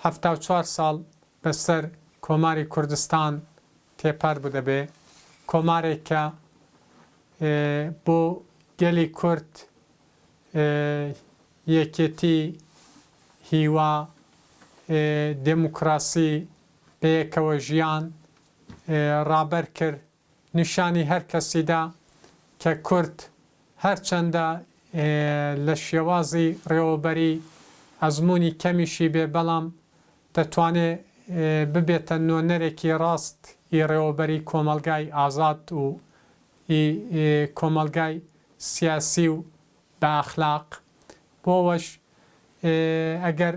74 ساڵ بەسەر کۆماری کوردستان تێپەر بوودەبێ، کۆمارێکە بۆ گەلی کورد یەکێتی، هیوا، دموکراسی، بەیەکەوە ژیان ڕابەر کرد، نیشانی هەر کەسیدا کە کورد هەرچەندە لە شێوازی ڕێوەبەری ئەزمموی کەمیشی بێ، بەڵام دەتوانێت ببێتە نۆنەرێکی ڕاست ڕێوەبەری کۆمەلگای ئازاد و کۆمەلگای سیاسی و بە ئەخلاق. بۆوەش ئەگەر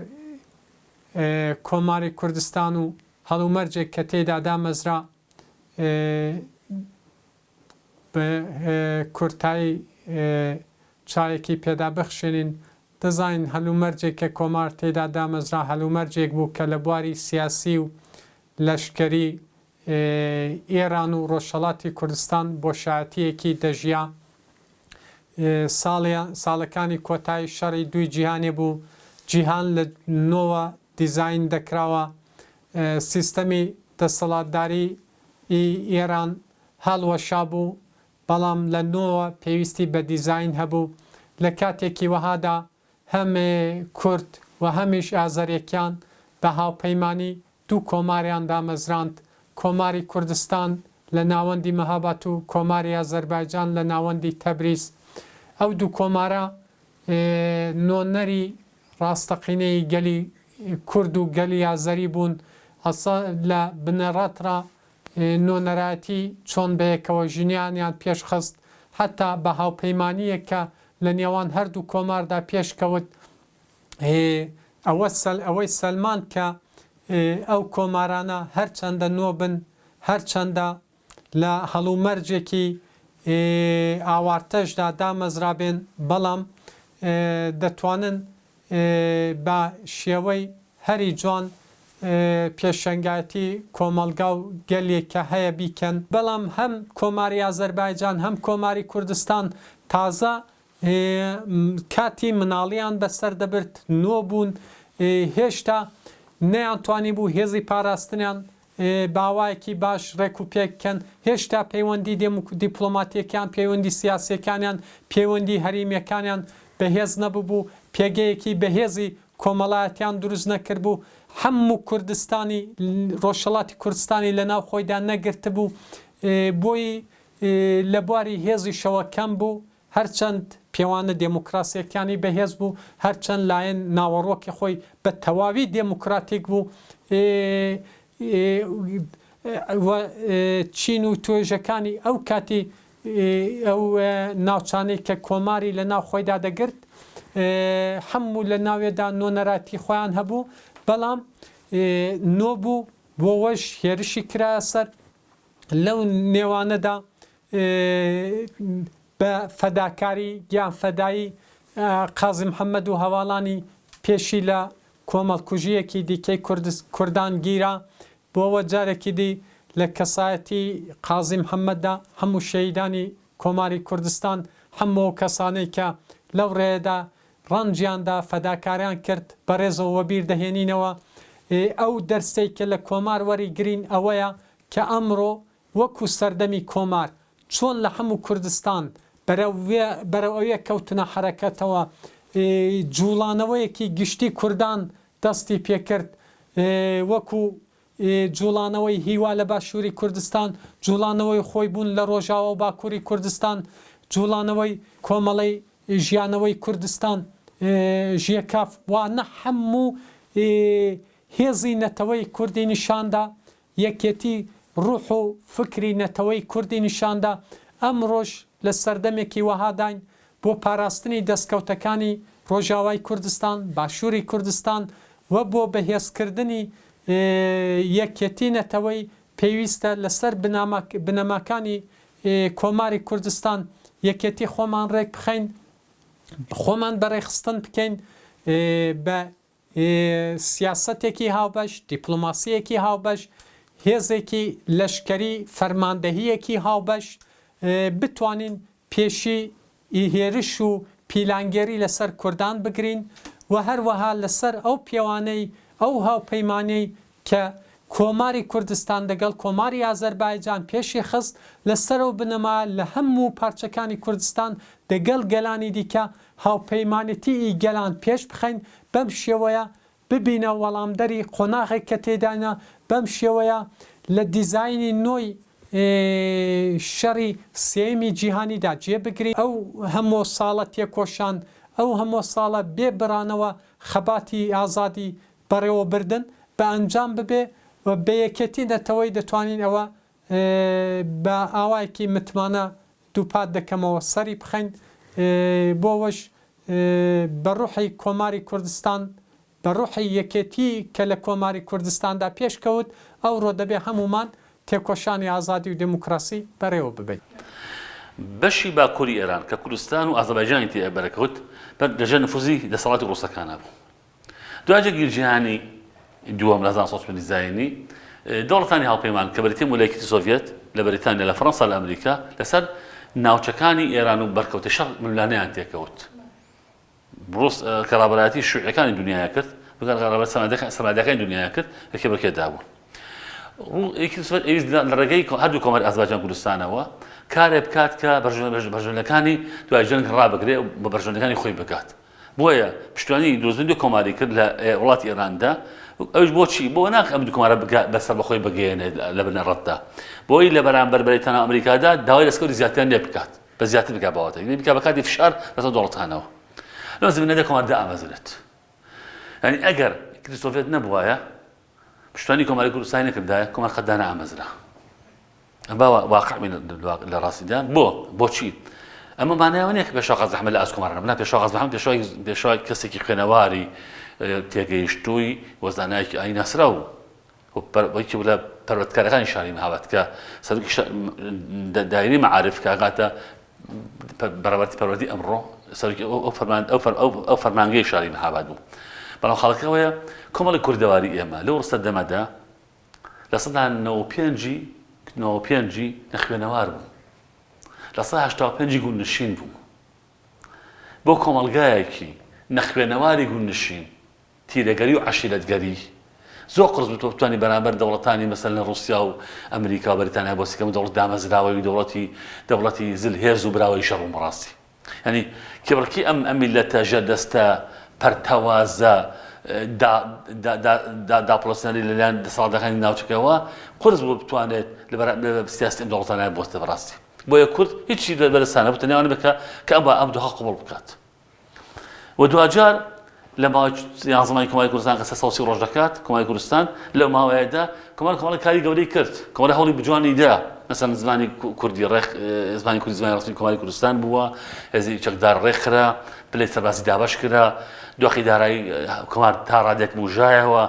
کۆماری کوردستان و هەڵومەرجێک کە تێدا دامەزرا بە کورتایی چاوێکی پێدا بخشێنین، دەزانین هەلومەرجێک کە کۆمار تێدا دامەزرا هەلومەرجێک بوو کە لە بواری سیاسی و لەشکەری ئێران و ڕۆژهەڵاتی کوردستان بۆشایەتیەکی دەژیا. ساڵەکانی کۆتایی شەڕی دوی جیهانێ بوو، جیهان لە نۆوە دیزاین دەکراوە، سیستەمی دەسەڵاتداری ئێران هەڵوەشا بوو، بەڵام لە نۆوە پێویستی بە دیزاین هەبوو. لە کاتێکی وەهادا هەم کورد و هەمیش ئازەریەکیان بە هاوپەیمانی دوو کۆماریان دامەزراند، کۆماری کوردستان لە ناوەندی مەهاباد و کۆماری ئازەربایجان لە ناوەندی تەبریز. ئەو دوو کۆمارە نۆنەری ڕاستەقینەی گەلی کورد و گەلی ئازەری بوون، لە بنەڕەترا نۆنەرایەتی چۆن بەیەکەوە ژینیانیان پێشخست، حتا بە هاوپەیمانیە کە لە نێوان هەردوو کۆماردا پێشکەوت. ئەوەی سەلمان کە ئەو کۆمارانە هەرچەندە نۆ بن، هەرچەندە لە هەڵومەرجێکی ئاوارتەشدا دامەزرابێن، بەڵام دەتوانن بە شێوەی هەری جوان پێشەنگایەتی کۆمەلگا و گەلێکە هەیە بیکەن. بەڵام هەم کۆماری ئازەربایجان هەم کۆماری کوردستان تازە کاتی مناڵیان بەسەر دەبرد، نۆ بوون، هێشتا نەیانتوانی بوو هێزی پاراستنیان باوایەکی باش ڕێک و پێککەن، هێشتا پەیوەندی دیپلۆماتیەکان، پەیوەندی سیاسیەکانیان، پەیوەندی هەریمیەکانیان بەهێز نەبوو، پێگەیەکی بەهێزی کۆمەڵایەتیان دروست نەکرد بوو، هەموو کوردستانی ڕۆژهەڵاتی کوردستانی لە ناو خۆیدا نەگرت بوو، بۆی لە بواری هێزی شەوەکەم بوو، هەرچەند پێوانە دموکراسیەکانی بەهێز بوو، هەرچەند لایەن ناوەڕۆکی خۆی بە تەواوی دموکراتیک بوو. چین و توێژەکانی ئەو کاتی ئەو ناوچانەی کە کۆماری لە ناو خۆیدا دەگرت هەموو لە ناوێدا نۆنەراتی خۆیان هەبوو، بەڵام نۆ بوو، بۆوەش هێرشی کرایە سەر. لەو نێوانەدا بە فەداکاری گیان فەدایی قازی محەممەد و هەواڵانی پێشی لە کۆمەڵکوژیەکی دیکەی کوردان گیرا، بۆەوە جارێکی دی لە کەسایەتی قازی محەممەددا هەموو شەیدانی کۆماری کوردستان، هەموو کەسانەی کە لەو ڕێدا ڕەنجیاندا فەداکاریان کرد بەڕێزەوە بیر دەهێنینەوە. ئەو دەرسەی کە لە کۆمار وەریگرین ئەوەیە کە ئەمڕۆ وەکو سەردەمی کۆمار چۆن لە هەموو کوردستان بەرەو ئەوەیە کەوتنە حرەکەتەوە، جوڵانەوەیەکی گشتی کوردان دەستی پێکرد، وەکو جوڵانەوەی هیوا لە باشووری کوردستان، جوڵانەوەی خۆی بوون لە ڕۆژاوە و باکووری کوردستان، جوڵانەوەی کۆمەڵی ژیانەوەی کوردستان ژیەکاف، وانە هەموو هێزی نەتەوەی کوردی نیشاندا، یەکێتی ڕوح و فکری نەتەوەی کوردی نیشاندا. ئەمڕۆژ لە سەردەمێکی وەهاداین بۆ پاراستنی دەستکەوتەکانی ڕۆژاوای کوردستان، باشووری کوردستان و بۆ بەهێزکردنی یەکێتی نەتەوەی پێویستە لەسەر بنەماکانی کۆماری کوردستان یەکێتی خۆمان ڕێک بخەین، خۆمان بەڕێخستن بکەین بە سیاسەتێکی هاوبەش، دیپلۆماسیەکی هاوبەش، هێزێکی لەشکەری فەرماندەهیەکی هاوبەش، بتوانین پێشی هێرش و پیلانگێری لەسەر کوردان بگرین و هەروەها لەسەر ئەو پێوانەی ئەو هاوپەیمانەی کە کۆماری کوردستان دەگەڵ کۆماری ئازەربایجان پێشی خست لەسەرەوە بنەما لە هەموو پارچەکانی کوردستان دەگەڵ گەلانی دیکە هاوپەیمانەتی گەلان پێش بخەین بەم شێوەیە ببینە وەڵامدەری قۆناغێک کە تێدانە بەم شێوەیە لە دیزایانی نۆی شەڕی سێمی جیهانیدا جێبگری ئەو هەموو ساڵە تێکۆشان ئەو هەموو ساڵە بێبرانەوە خەباتی ئازادی بەڕێوەبردن بە ئەنجام ببێ و بە یەکێتی نەتەوەی دەتوانین ئەوە بە ئاوایەکی متمانە دووپات دەکەمەوە سەری بخەین بۆەوەش بە ڕوحی کۆماری کوردستان بە ڕوحی یەکێتی کە لە کۆماری کوردستاندا پێشکەوت ئەو ڕۆ دەبێ هەمومان تێکۆشانی ئازادی و دموکراسی بەڕێوە ببین. بەشی باکووری ئێران کە کوردستان و ئازەربایجانی تێ بەرەکەوت لەژێر نفوزی دەسەڵاتی ڕووسەکانە بوو. دوایجە گیرجیهانی دووەم لە 1970 زاینی دەوڵەتانی هاوپەیمان کە بەریتیە ویلایەتی سۆڤێت لە بەریتانیا لە فەڕەنسا لە ئەمریکا لەسەر ناوچەکانی ئێران و بەرکەوتە شەڕ ملانەیان تێکەوت. کە ڕابەرایەتی شوعیەکانی دنیاە کرد بگەن ڕابەر سەمادەکانی دنیاە کرد لەکێ بەکێدا بوون. لە ڕێگەی هەردوو کۆمەری ئازەربایجان کوردستانەوە کارێ بکات کە بەرژەوەندەکانی دوای جەنگ ڕابگرێ بە بەرژەوەندەکانی خۆی بکات. بۆیە پشتوانی دۆزبوونی کۆماری کرد لە وڵاتی ئێراندا ئەوش بۆچی بۆ ناک ئەم دوو کۆمارە بەسەر بەخۆی بگەێنێت لە بنەڕەتدا بۆی لە بەرامبەر بەریتانیا ئەمریکادا داوای دەستکەوتی زیاتریان لێ بکات بە زیاتر بکات باوەتە بکات بە کاتی فشار لەسەر دەوڵەتانەوە لەم زمینەدا کۆماردا ئامەزرێت. یعنی ئەگەر سۆڤێت نەبووایە پشتوانی کۆماری کوردستانی نەکردایە کۆمار قەتدا نەئامەزرا. ئەمە واقعی لە ڕاستیدا بۆچی؟ ئەمە مانایەوە نییە کە پێشوا قەز ئەحمەد لە ئاسکۆمارانە بنا پێشوا قەز ئەحمەد پێشوای کەسێکی خوێنەواری تێگەیشتووی وەزانایەکی ئاینی ناسرا و بەیەکی لە پەروەردەکارەکانی شاری مەهابەد کە سەرۆکی دایرەی مەعارف کە ئاگاتە بەڕێوەبەری پەروەردەی ئەمڕۆ سەرۆکی ئەو فەرمانگەی شاری مەهابەد بوو. بەڵام خەڵکەوەیە کۆمەڵی کوردەواری ئێمە لەو ڕستە دەمەدا لە سەدا 95 نەخوێنەوار بوو لە 85 گوندنشین بوو. بۆ کۆمەڵگایەکی نەخوێنەواری گوندنشین تیرەگەری و عەشیرەتگەری زۆر قرس بوو تۆ بتوانی بەرامبەر دەوڵەتانی مەسەلەن رووسیا و ئەمریکا و بەریتانیا بۆ سیکەم دەوڵەت دامەزراوەی دەوڵەتی زلهێرز و براوەی شەڕ و مەڕاستی. یعنی کێبڕکی ئەم میلەتە ژەردەستە پەرتەوازە داپڵۆسنەری لەلایەن دەسەڵاتەکانی ناوچەکەوە قرس بوو بتوانێت لە سیاسی ئەم دەوڵەتانە بۆستە بەڕاستی. بۆیە کورد هیچی بەرەسانە بوو تەنیاوانە بکە کە ئەم دووها قبوڵ بکات. و دوجار لە ماوەی یانزەمانی کۆماری کوردستان کە 330 ڕۆژ دەکات کۆماری کوردستان لەو ماوەیەدا کۆمەڵی کاری گەورەی کرد کۆمەڵی هەوڵی بجوانی دا مەسەڵەن زمانی کوردی ڕێک زمانی کوردی زمانی ڕسمی کۆماری کوردستان بووە هێزی چەکدار ڕێکخرا پلەی سەربازی دابەش کرا دۆخی دارایی کۆمار تا ڕادێک بوژایەوە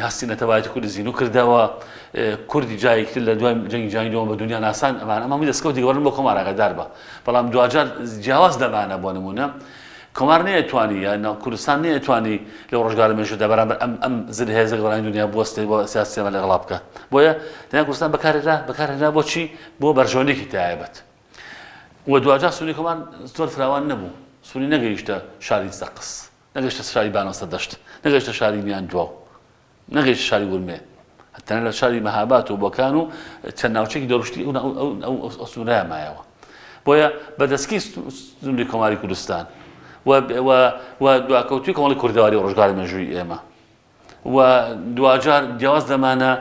هەستی نەتەوایەتی کوردی زیینوو کردەوە کوردی جایی کرد لە دوای جەنگی جیهانی دووەم بە دنیا ناسان ئەمەی دەستکەوتی گەوەرن بۆ کۆمار ئاگادار بە بەڵام دوجار جیاواز دەمانە بۆ نمونە کۆمار نەیەتوانی یا کوردستان نەیەتوانی لەو ڕۆژگارە مێژوودا بەرامبەر ئەم زلهێزە گەورانی دنیا بوەستێ بۆ سیاسیەمە لەگەڵا بکات. بۆیە دنیا کوردستان بەکارهێنا بۆچی بۆ بەرژەوەندێکی تایبەت. و دوجار سوونی کۆمار زۆر فراوان نەبوو سوونی نەگەیشتە شاری سەقس نەگەیشتە شاری بانۆسە دەشت نەگەیشتە شاری میان دواو نەگەیشتە شاری ورمێ هەتەنە لە شاری مەهابات و بۆکان و چەند ناوچەیەکی دەوروشتی ئەو سوورایە مایەوە. بۆیە بەدەستکی سوونی کۆماری کوردستان و دواکەوتوی کۆمەڵی کوردەواری و ڕۆژگاری مێژووی ئێمە و دوجار جیاواز دەمانە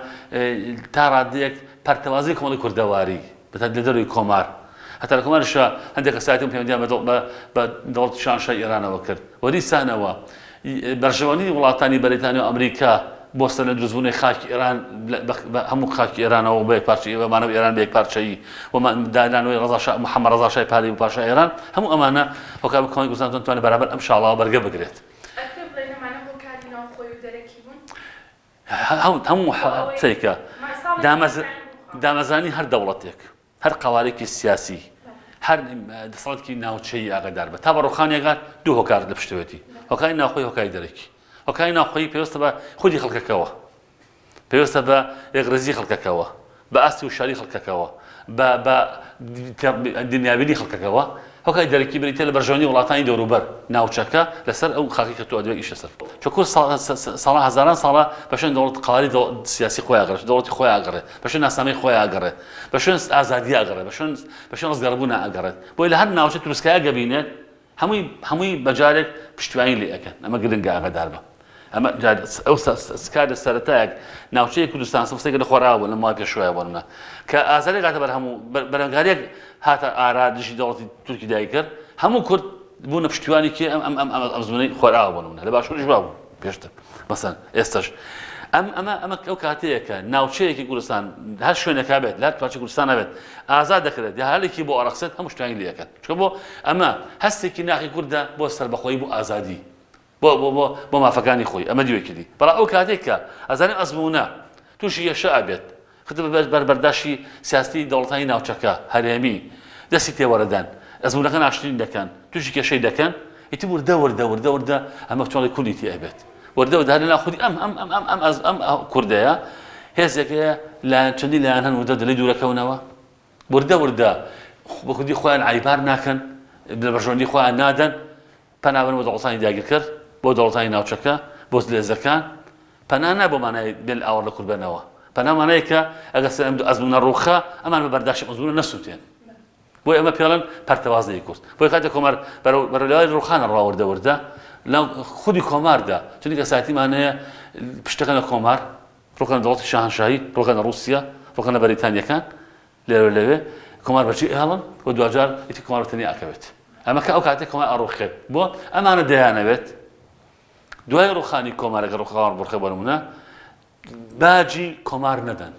تا ڕادەیەک پەرتەوازی کۆمەڵی کوردەواری بەتەنیا لە دەروی کۆمار هەتا لە کۆماریشە هەندێک کەسایەتی پەیوەندیان بە دەوڵەتی شانشای ئێرانەوە کرد و دیسانەوە بەرژەوەندی وڵاتانی بەریتانیا و ئەمریکا بۆستە لە دروستبوونی خاکی ئێران هەموو خاکی ئێرانەوە بە یەک پارچەی ئەمانە ئێران بە یەک پارچەیی و داناوی محەممەد ڕەزا شای پهلەوی و پاشای ئێران هەموو ئەمانە هۆکار کۆماری کوردستان دەتوانێت بەرامبەر ئەم شاڵاوە بەرگە بگرێت. هەموو چیکە دامەزانی هەر دەوڵەتێک هەر قەوارێکی سیاسی هەر دەسەڵاتێکی ناوچەیی ئاگادار بە تا بە ڕۆخانێکات دوو هۆکار لە پشتوێتی هۆکاری ناوخۆی هۆکاری دەرەکی. هۆکاری ناوخۆیی پێویستە بە خودی خەڵکەکەوە پێویستە بە ڕێکڕێزی خەڵکەکەوە بە ئاستی و شاری خەڵکەکەوە بە دنیابینی خەڵکەکەوە هەکای دەرەکی بریتە لە بەرژەوەندی وڵاتانی دەوروبەر ناوچەکە لەسەر ئەو خاکی کە تۆ ئەدوێ ئیشە سەر چۆ کورد ساڵە هەزاران ساڵە بەشێن دەوڵەت قاڵی سیاسی خۆی ئاگەڕێت دەوڵەتی خۆی ئاگەڕێت بەشێن ناسنامەی خۆی ئاگەڕێت بەشێن ئازادی ئاگەڕێت بەشێن ڕزگاربوون ئاگەڕێت بۆی لە هەر ناوچە تروسکایە گەبینێت هەمووی بەجارێک پشتیوانی لێ ئەەکەن ئەمە گرنگە ئاگادار بە ئەمە ئەو سکارە سەرەتایەک ناوچەیە کوردستان سەفسێکە لە خۆراوە بوو لە ماوەی پێشوایە بۆ منە کە ئازارێک هاتە بەر هەموو بەرەنگارێک هاتە ئارادشی دەوڵەتی تورکی دای کرد هەموو کورد بوونە پشتیوانی کێ ئەم زمانەی خۆراوە بۆ منە لە باشووریش بوو پێشتر مەسەن ئێستش ئەمە ئەو کاتەیە کە ناوچەیەکی کوردستان هەر شوێنێکا بێت لە پارچەی کوردستان نەبێت ئازاد دەکرێت یا هەرێکی بۆ ئەڕەخسێت هەموو شتوانی لێ ئەکەن چونکە بۆ ئەمە هەستێکی ناخی کووردە بۆ سەربەخۆیی بۆ ئازادی بۆ مافەکانی خۆی ئەمە دیوێکی دی بەڵام ئەو کاتێک کە ئەزانێ ئەزمونە تووشی یەشە ئابێت خت بەربەرداشی سیاسی دەوڵەتانی ناوچەکە هەرێمی دەستی تێوەرەدان ئەزمونەکە ناشرین دەکەن تووشی کێشەی دەکەن ئیتی وردە ئەمە چۆڵی کوردی تێ ئەبێت وردە لەنا خودی ئەم کوردەیە هێزێکەیە لایەن چەندی لایەن هەن وردە دەڵی دوورەکەونەوە وردە بە کوردی خۆیان عیبار ناکەن لە بەرژەوەندی خۆیان نادەن پەنابن بۆ دەوڵەتانی داگیرکرد بۆ دەوڵەتانی ناوچەکە بۆ لێزەکان پەنا بۆ مانای بێن ئاوەڕ لە کوربەنەوە پەنامانەیە کە ئەگەر ئەزمونە ڕووخە ئەمان بە بەرداشتی ئەزمونە نەسووتێن بۆی ئەمە پێڵەن پەرتەوازنەی کورد بۆی کاتێک کۆمار بەرەلای ڕووخانە ڕاوردە لە خودی کۆماردا چونکە ساتیمانەیە پشتەکەن لە کۆمار ڕۆکەنە دەوڵەتی شاهنشاهی ڕۆکەنە رووسیا ڕۆکەنە بەریتانیەکان لێوێ کۆمار بەچی هەڵن بۆ دوجار ئیتی کۆمارەتەنی ئاکەوێت ئەمە کە ئەو کاتێک کۆمار ئەڕۆخێت بۆ ئەمانە دەیانەوێت دوای ڕووخانی کۆمارەکە ڕووخان بڕخە بەرمونە باجی کۆمار نەدەن